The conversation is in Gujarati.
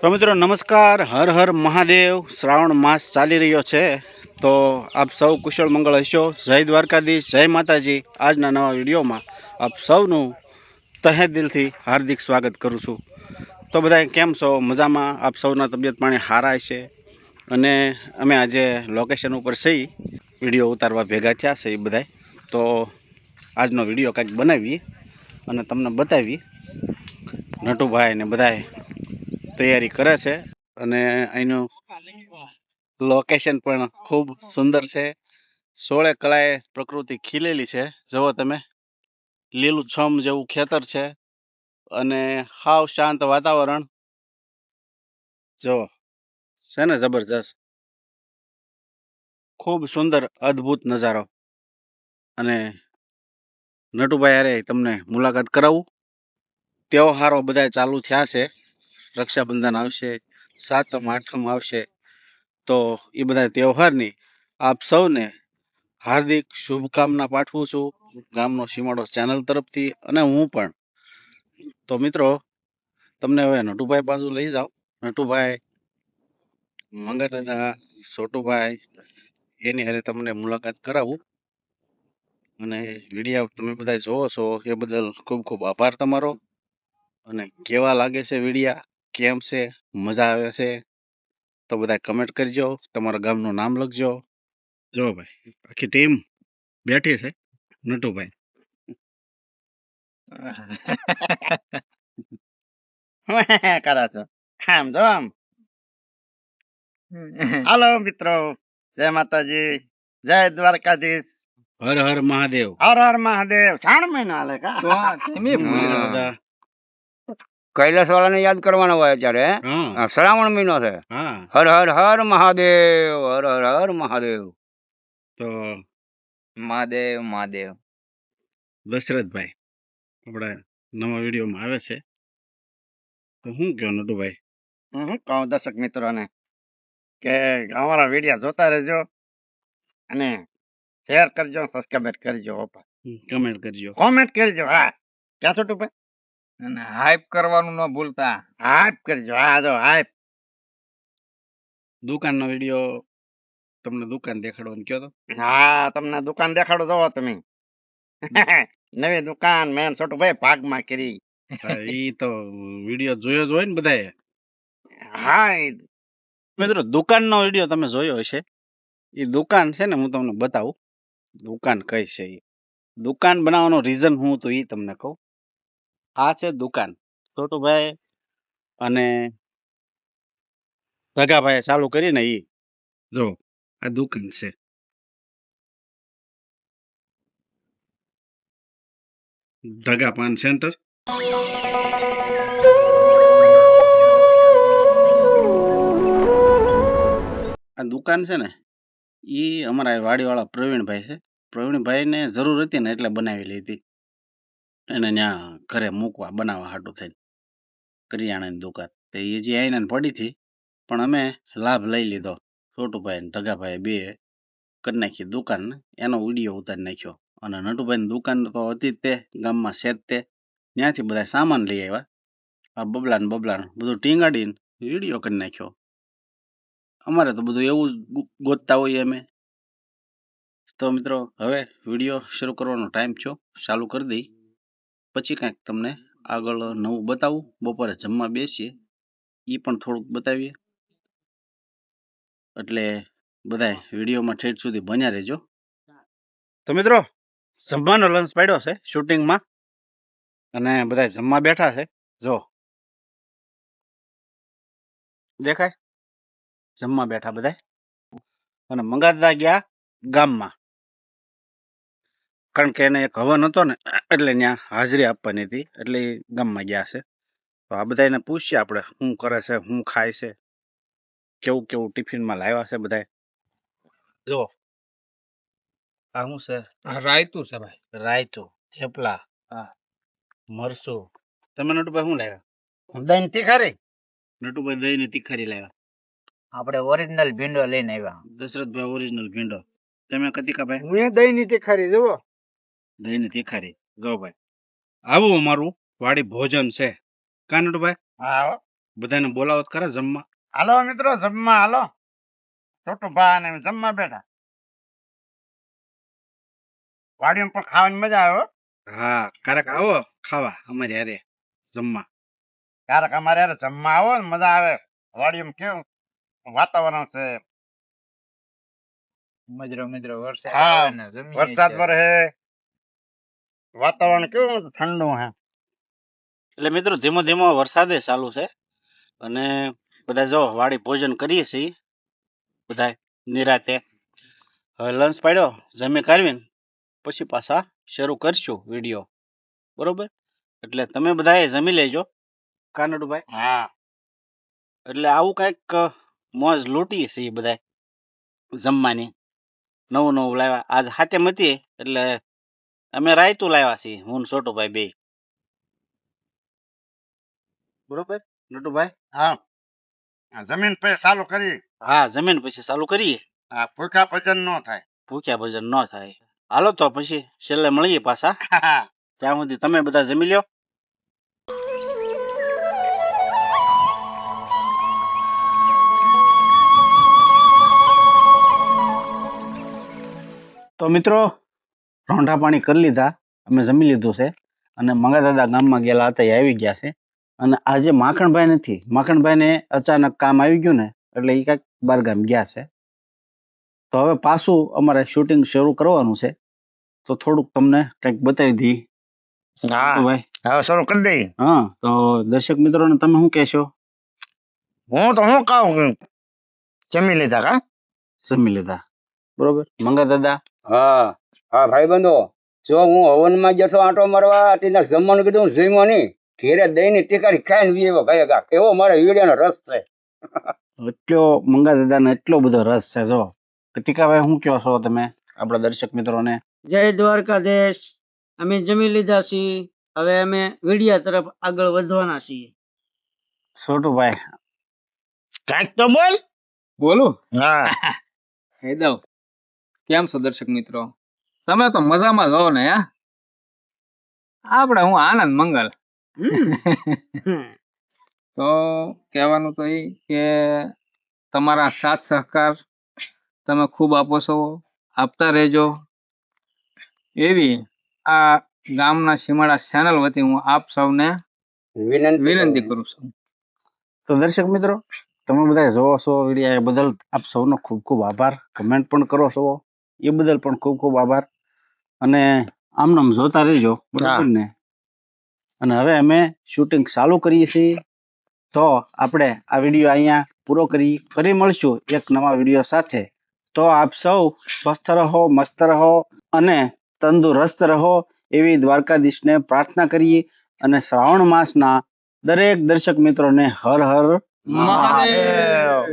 તો મિત્રો નમસ્કાર, હર હર મહાદેવ. શ્રાવણ માસ ચાલી રહ્યો છે, તો આપ સૌ કુશળ મંગળ હશો. જય દ્વારકાધીશ, જય માતાજી. આજના નવા વિડીયોમાં આપ સૌનું તહે દિલથી હાર્દિક સ્વાગત કરું છું. તો બધા કેમ છો? મજામાં? આપ સૌના તબિયત પાણી સારા છે. અને અમે આજે લોકેશન ઉપર સહી વિડીયો ઉતારવા ભેગા થયા છે એ બધા. તો આજનો વિડીયો કંઈક બનાવીએ અને તમને બતાવીએ. નટુભાઈ ને બધાએ તૈયારી કરે છે અને અહીંનું લોકેશન પણ ખૂબ સુંદર છે. સોળે કળાએ પ્રકૃતિ ખીલેલી છે. જુઓ તમે, લીલું છમ જેવું ખેતર છે અને હાવ શાંત વાતાવરણ. જો છે ને જબરજસ્ત, ખૂબ સુંદર અદ્ભુત નજારો. અને નટુભાઈ અરે તમને મુલાકાત કરાવું. તહેવારો બધા ચાલુ થયા છે. રક્ષાબંધન આવશે, સાતમ આઠમ આવશે, તો એ બધા તહેવારની આપ સૌને હાર્દિક શુભકામના પાઠવું છું ગામનો સીમાડો ચેનલ તરફથી અને હું પણ. તો મિત્રો તમને હવે નટુભાઈ બાજુ લઈ જાઓ. નટુભાઈ, મંગાદાદા, છોટુભાઈ, એની હારે તમને મુલાકાત કરાવું. અને વિડીયો તમે બધા જોવો છો એ બદલ ખૂબ ખૂબ આભાર તમારો. અને કેવા લાગે છે વિડીયા, કેમ છે, મજા આવે છે, તો બધા કમેન્ટ કરજો. તમારા ગામનું નામ લખજો. જો ભાઈ, આખી ટીમ બેઠી છે. નટુભાઈ કરો છો આમ જો આમ. હાલો મિત્રો, જય માતાજી, જય દ્વારકાધીશ, હર હર મહાદેવ. હર હર મહાદેવ. શ્રાવણ મહિનો હાલે કા? મંગાદાદા, કૈલાસ વાળાને યાદ કરવાનો હોય અત્યારે. હા શ્રાવણ મહિનો છે. હા. હર હર હર મહાદેવ, હર હર હર મહાદેવ. તો મહાદેવ મહાદેવ. દશરથભાઈ આપણા નવા વિડીયોમાં આવે છે, તો શું કહો નટુભાઈ? હું શું કહું દર્શક મિત્રોને કે અમારા વિડીયો જોતા રહેજો અને શેર કરજો, સબસ્ક્રાઇબ કરજો, કમેન્ટ કરજો, કોમેન્ટ કરજો. હા, ક્યાં છોટું ભાઈ? અને હાઈપ કરવાનું ન ભૂલતા. હાઈપ કરજો. હા જો હાઈપ. દુકાનનો વિડીયો તમને દુકાન દેખાડવાનું કયો તો. હા, તમને દુકાન દેખાડો. જોવો તમે નવી દુકાન મેન છોટું ભાઈ ભાગમાં કરી. ઈ તો વિડીયો જોયો જ હોય ને બધાએ. હા, મિત્રો દુકાનનો વિડીયો તમે જોયો હશે. એ દુકાન છે ને, હું તમને બતાવું દુકાન કઈ છે. એ દુકાન બનાવવાનો રીઝન હું તો એ તમને કહું. આ છે દુકાન, છોટુભાઈ અને ધગાભાઈ ચાલુ કરીને એ જો આ દુકાન છે. ધગા પાન સેન્ટર. આ દુકાન છે ને, એ અમારા વાડીવાળા પ્રવીણભાઈ છે. પ્રવીણભાઈને જરૂર હતી ને એટલે બનાવેલી હતી. એને ત્યાં ઘરે મૂકવા બનાવવા હાટું થઈને કરિયાણાની દુકાન. તો એ જે આવીને પડી હતી, પણ અમે લાભ લઈ લીધો. છોટુભાઈ ને ઢગાભાઈ બે કરી નાખી દુકાન, એનો વિડીયો ઉતારી નાખ્યો. અને નટુભાઈની દુકાન તો હતી જ તે ગામમાં છે જ તે. ત્યાંથી બધા સામાન લઈ આવ્યા. આ બબલાન બધું ટીંગાડીને વિડીયો કરી નાખ્યો. અમારે તો બધું એવું જ ગોતતા હોઈએ અમે. તો મિત્રો હવે વિડીયો શરૂ કરવાનો ટાઈમ થયો, ચાલુ કરી દઈ. પછી કાંઈક તમને આગળ નવું બતાવું. બપોરે જમવા બેસીએ એ પણ થોડુંક બતાવીએ. એટલે બધા વિડીયોમાં ઠેઠ સુધી બન્યા રહેજો. તો મિત્રો જમવાનો લંચ પાડ્યો છે શૂટિંગમાં અને બધા જમવા બેઠા છે. જો દેખાય, જમવા બેઠા બધા. અને મંગાદા ગયા ગામમાં, કારણ કે એને એક હવન હતો ને, એટલે ત્યાં હાજરી આપવાની હતી, એટલે એ ગામમાં ગયા છે. તો આ બધા એને પૂછીએ આપણે શું કરે છે, શું ખાય છે, કેવું કેવું ટિફિનમાં લાવ્યા છે બધા. જો આ શું છે? રાયતું છે ભાઈ. રાયતું, થેપલા, હા, મરસું. તમે નટુભાઈ શું લાવ્યા? દહીં તીખારી. નટુભાઈ દહીં ની તીખારી લાવ્યા. આપણે ઓરિજિનલ ભીંડો લઈને આવ્યા. દશરથભાઈ ઓરિજિનલ ભીંડો. તમે કતિકાભાઈ? હું દહીં ની તીખારી. જુઓ દહીં ની તીખારી. જો ભાઈ, આવું અમારું વાડી ભોજન છે. કા નટુભાઈ? હા, બધાને બોલાવો તો ખરા જમવા. હાલો મિત્રો જમવા હાલો. છોટું ભા અને જમવા બેઠા. વાડીમાં પણ ખાવાની મજા આવે હો. હા, ક્યારેક આવો ખાવા અમારે હારે જમવા. ક્યારેક અમારે યાર જમવા આવો ને મજા આવે. વાડીમાં કેવું વાતાવરણ છે. મજરો વરસાદ હા, આવે ને જમીએ વરસાદ ત્યારે. વરસે. વાતાવરણ કેવું ઠંડુ હે. એટલે મિત્રો ધીમો ધીમો વરસાદે ચાલુ છે અને બધા જો વાડી ભોજન કરીએ છીએ બધા નિરાતે. હવે લંચ પાડ્યો જમી કાઢવીને પછી પાછા શરૂ કરશું વિડીયો, બરોબર? એટલે તમે બધાએ જમી લેજો કાનડુભાઈ. હા એટલે આવું કંઈક મોજ લૂંટીએ છીએ બધા જમવાની. નવું નવું લાવ્યા આજ હાથે મતી એટલે અમે રાયતું લાવ્યા છીએ હું ને છોટુભાઈ બે, બરોબર નટુભાઈ? હા જમીન પછી ચાલુ કરી. હા, જમીન પછી ચાલુ કરીએ. હા ભૂખા ભજન ન થાય. ભૂખ્યા ભજન ન થાય. હાલો તો પછી છેલ્લે મળીએ પાછા. હા ત્યાં સુધી તમે બધા જમી લ્યો. તો મિત્રો રોંઢા પાણી કરી લીધા, અમે જમી લીધું છે અને મંગા દાદા ગામમાં ગયેલા હતા એ આવી ગયા છે. અને આજે માખણભાઈ નથી, માખણભાઈને અચાનક કામ આવી ગયું ને એટલે એ કાંઈક બહારગામ ગયા છે. તો હવે પાછું અમારે શૂટિંગ શરૂ કરવાનું છે તો થોડુંક તમને કંઈક બતાવી દઈએ. હા તો ભાઈ હવે શરૂ કરી દઈએ. હા, તો દર્શક મિત્રોને તમે શું કહેશો? હું તો શું કહું જમી લીધા કા. જમી લીધા, બરોબર મંગા દાદા? હા હા ભાઈબંધો, જો હું હવનમાં જતો આંટો મારવા તેના જમવાનું કીધું હું જમ્યો નહીં. ઘેરે દહીંની ટીકાડી ખાઈને વીવો ગયા એવો મારે વીડિયાનો રસ છે. એટલો મંગા દાદાને એટલો બધો રસ છે. જો કતિકાભાઈ શું કહો છો તમે આપણા દર્શક મિત્રોને? જય દ્વારકાધીશ. અમે જમી લીધા છીએ. હવે અમે વિડિયા તરફ આગળ વધવાના છીએ. છોટુભાઈ? કાંઈક તો બોલ. બોલું? હા હેદવ, કેમ છો દર્શક મિત્રો? તમે તો મજામાં રહો ને? હા, આપણે હું આનંદ મંગલ. તો કહેવાનું તો એ કે તમારા સાથ સહકાર તમે ખૂબ આપો છો, આપતા રહેજો એવી આ ગામના સીમાડા ચેનલ વતી હું આપ સૌને વિનંતી કરું છું. તો દર્શક મિત્રો તમે બધા જોવો છો વિડીયો એ બદલ આપ સૌનો ખૂબ ખૂબ આભાર. કમેન્ટ પણ કરો છો એ બદલ પણ ખૂબ ખૂબ આભાર. અને આમ જોતા રહેજો, બરાબર ને? અને હવે અમે શૂટિંગ ચાલુ કરીએ છીએ તો આપણે આ વિડીયો અહીંયા પૂરો કરી ફરી મળશું એક નવા વિડીયો સાથે. તો આપ સૌ સ્વસ્થ રહો, મસ્ત રહો અને તંદુરસ્ત રહો એવી દ્વારકાધીશને પ્રાર્થના કરીએ અને શ્રાવણ માસના દરેક દર્શક મિત્રોને હર હર મહાદેવ.